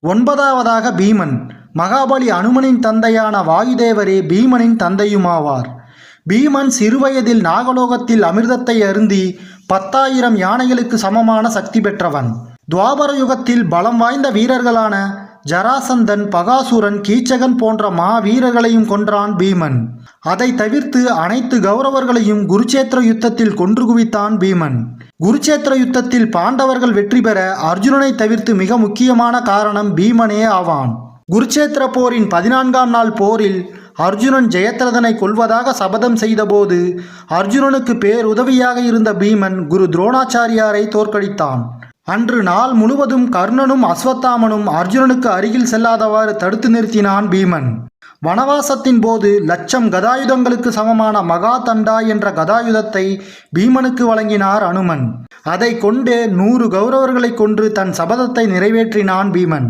9வதாக பீமன். மகாபலி அனுமனின் தந்தையான வாயுதேவரே பீமனின் தந்தையுமாவார். பீமன் சிறுவயதில் நாகலோகத்தில் அமிர்தத்தை அருந்தி 10,000 யானைகளுக்கு சமமான சக்தி பெற்றவன். துவாபர யுகத்தில் பலம் வாய்ந்த வீரர்களான ஜராசந்தன், பகாசுரன், கீச்சகன் போன்ற வீரர்களையும் கொன்றான் பீமன். அதை தவிர்த்து அனைத்து கௌரவர்களையும் குருச்சேத்திர யுத்தத்தில் கொன்று குவித்தான் பீமன். குருச்சேத்திர யுத்தத்தில் பாண்டவர்கள் வெற்றி பெற அர்ஜுனனை தவிர்த்து மிக முக்கியமான காரணம் பீமனே ஆவான். குருச்சேத்திர போரின் 14ஆம் நாள் போரில் அர்ஜுனன் ஜெயத்ரதனை கொல்வதாக சபதம் செய்தபோது அர்ஜுனனுக்கு பேருதவியாக இருந்த பீமன் குரு துரோணாச்சாரியாரை தோற்கடித்தான். அன்று நாள் முழுவதும் கர்ணனும் அஸ்வத்தாமனும் அர்ஜுனனுக்கு அருகில் செல்லாதவாறு தடுத்து நிறுத்தினான் பீமன். வனவாசத்தின் போது 1,00,000 கதாயுதங்களுக்கு சமமான மகா தண்டா என்ற கதாயுதத்தை பீமனுக்கு வழங்கினார் அனுமன். அதை கொண்டே 100 கௌரவர்களை கொன்று தன் சபதத்தை நிறைவேற்றினான் பீமன்.